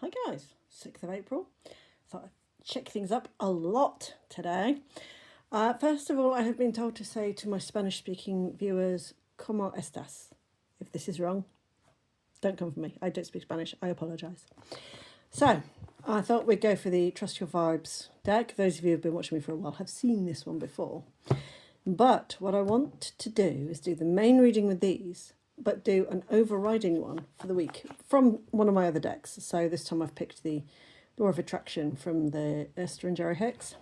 Hi guys, 6th of April. Thought I'd check things up a lot today. First of all, I have been told to say to my Spanish speaking viewers, ¿Cómo estás? If this is wrong, don't come for me. I don't speak Spanish. I apologise. So, I thought we'd go for the Trust Your Vibes deck. Those of you who have been watching me for a while have seen this one before. But what I want to do is do the main reading with these, but do an overriding one for the week from one of my other decks. So this time I've picked the Law of Attraction from the Esther and Jerry Hicks.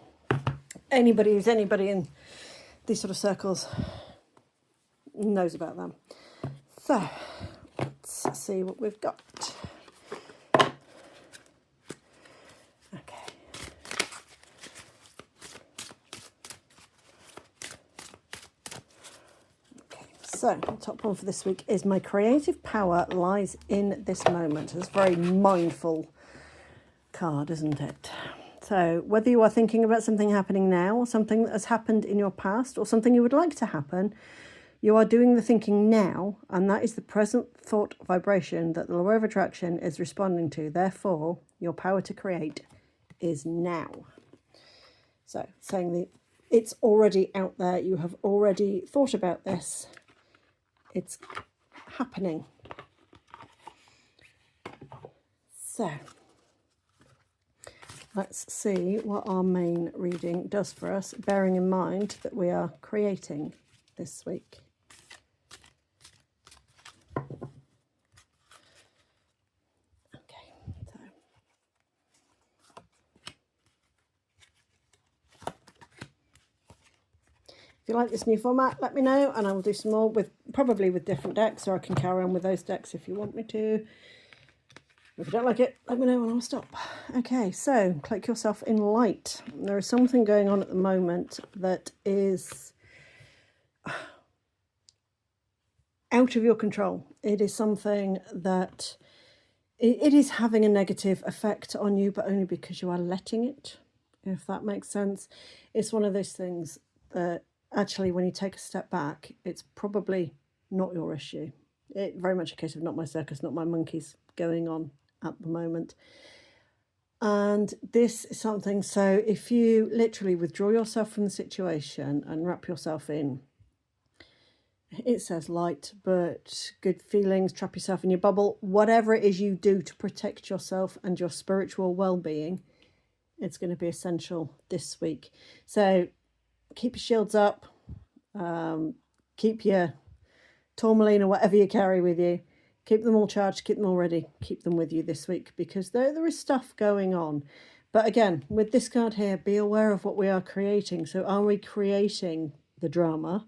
Anybody who's anybody in these sort of circles knows about them. So let's see what we've got. Okay. So, the top one for this week is my creative power lies in this moment. It's a very mindful card, isn't it? So, whether you are thinking about something happening now, or something that has happened in your past, or something you would like to happen, you are doing the thinking now, and that is the present thought vibration that the law of attraction is responding to. Therefore, your power to create is now. So, saying that it's already out there, you have already thought about this. It's happening. So, let's see what our main reading does for us, bearing in mind that we are creating this week. Okay, so if you like this new format, let me know, and I will do some more probably with different decks, or I can carry on with those decks if you want me to. If you don't like it, let me know and I'll stop. Okay, so cloak yourself in light. There is something going on at the moment that is out of your control. It is something that it is having a negative effect on you, but only because you are letting it, if that makes sense. It's one of those things that actually, when you take a step back, it's probably not your issue. It's very much a case of not my circus, not my monkeys going on at the moment. And this is something, so if you literally withdraw yourself from the situation and wrap yourself in, it says light, but good feelings, trap yourself in your bubble, whatever it is you do to protect yourself and your spiritual well-being, it's going to be essential this week. So keep your shields up, keep your tourmaline or whatever you carry with you, keep them all charged, keep them all ready, keep them with you this week, because there is stuff going on. But again, with this card here, be aware of what we are creating. So are we creating the drama,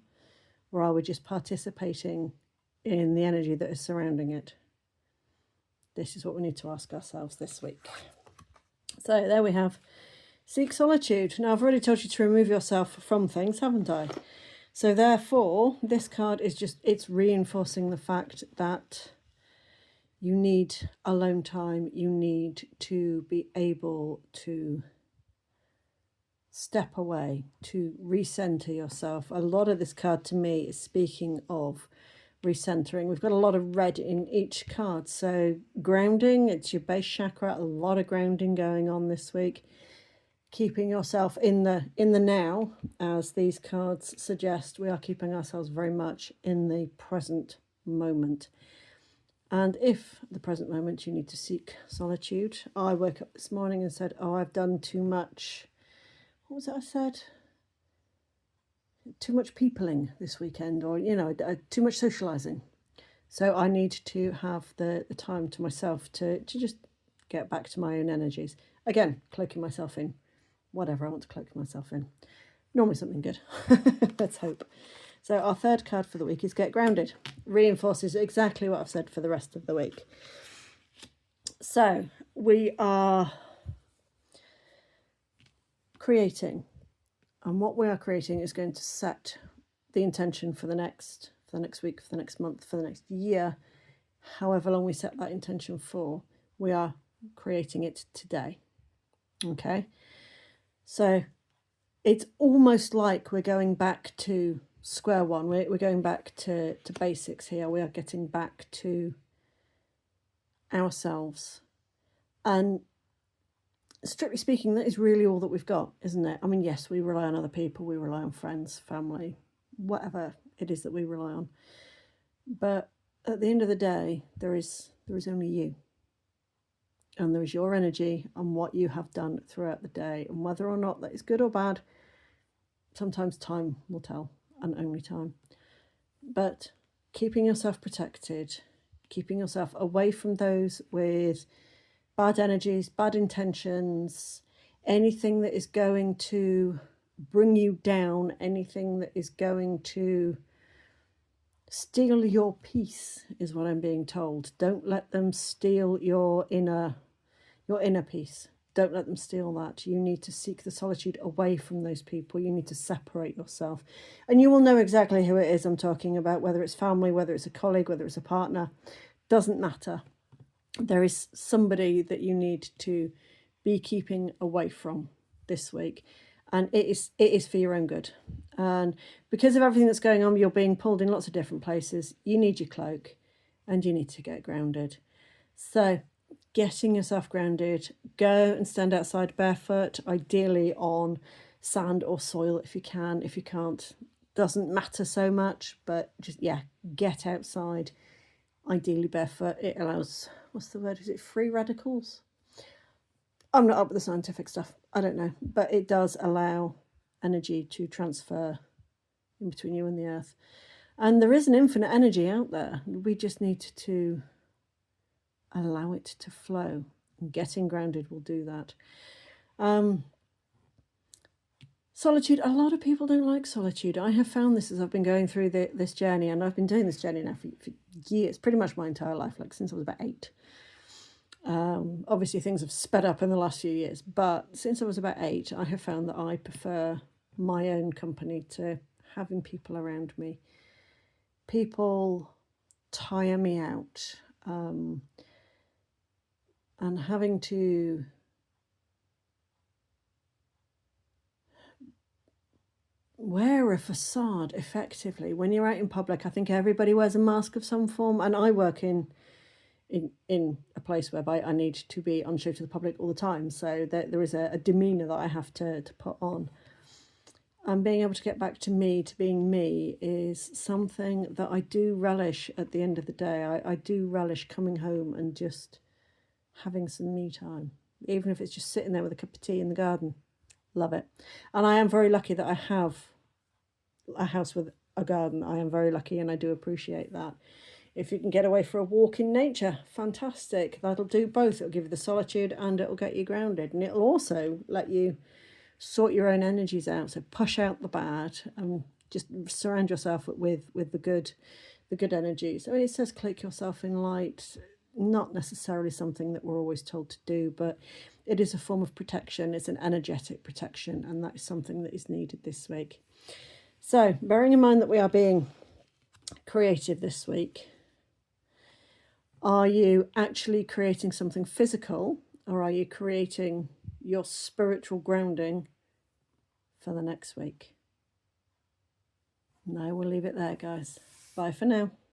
or are we just participating in the energy that is surrounding it? This is what we need to ask ourselves this week. So there we have Seek Solitude. Now, I've already told you to remove yourself from things, haven't I? So therefore, this card is it's reinforcing the fact that you need alone time. You need to be able to step away, to recenter yourself. A lot of this card to me is speaking of recentering. We've got a lot of red in each card. So grounding, it's your base chakra, a lot of grounding going on this week. Keeping yourself in the now, as these cards suggest, we are keeping ourselves very much in the present moment. And if the present moment you need to seek solitude, I woke up this morning and said, oh, I've done too much. What was it I said? Too much peopling this weekend, or, too much socialising. So I need to have the time to myself to just get back to my own energies. Again, cloaking myself in whatever I want to cloak myself in. Normally something good. Let's hope. So our third card for the week is Get Grounded. Reinforces exactly what I've said for the rest of the week. So we are creating, and what we are creating is going to set the intention for the next week, for the next month, for the next year, however long we set that intention for. We are creating it today. Okay. So it's almost like we're going back to square one. We're going back to basics here. We are getting back to ourselves And strictly speaking, that is really all that we've got, isn't it? I mean, yes, we rely on other people, we rely on friends, family, whatever it is that we rely on. But at the end of the day, there is only you. And there is your energy and what you have done throughout the day. And whether or not that is good or bad, sometimes time will tell, and only time. But keeping yourself protected, keeping yourself away from those with bad energies, bad intentions, anything that is going to bring you down, anything that is going to steal your peace, is what I'm being told. Don't let them steal your inner peace. Don't let them steal that. You need to seek the solitude away from those people. You need to separate yourself. And you will know exactly who it is I'm talking about, whether it's family, whether it's a colleague, whether it's a partner. Doesn't matter. There is somebody that you need to be keeping away from this week. And it is for your own good. And because of everything that's going on, you're being pulled in lots of different places. You need your cloak and you need to get grounded. So getting yourself grounded, go and stand outside barefoot, ideally on sand or soil if you can. If you can't, doesn't matter so much, but just, yeah, get outside, ideally barefoot. It allows, what's the word, is it free radicals? I'm not up with the scientific stuff, I don't know, but it does allow energy to transfer in between you and the earth. And there is an infinite energy out there. We just need to allow it to flow, and getting grounded will do that. Solitude, a lot of people don't like solitude. I have found this as I've been going through this journey, and I've been doing this journey now for years, pretty much my entire life, like since I was about 8. Obviously things have sped up in the last few years, but since I was about 8, I have found that I prefer my own company to having people around me. People tire me out. And having to wear a facade effectively when you're out in public. I think everybody wears a mask of some form, and I work in a place whereby I need to be on show to the public all the time, so there is a demeanour that I have to put on. And being able to get back to being me is something that I do relish at the end of the day. I do relish coming home and just having some me time, even if it's just sitting there with a cup of tea in the garden. Love it. And I am very lucky that I have a house with a garden. I am very lucky, and I do appreciate that. If you can get away for a walk in nature, fantastic. That'll do both. It'll give you the solitude and it'll get you grounded, and it'll also let you sort your own energies out. So push out the bad and just surround yourself with the good energies. I mean, it says cloak yourself in light. Not necessarily something that we're always told to do, but it is a form of protection. It's an energetic protection, and that is something that is needed this week. So, bearing in mind that we are being creative this week, are you actually creating something physical, or are you creating your spiritual grounding for the next week? No, we'll leave it there, guys. Bye for now.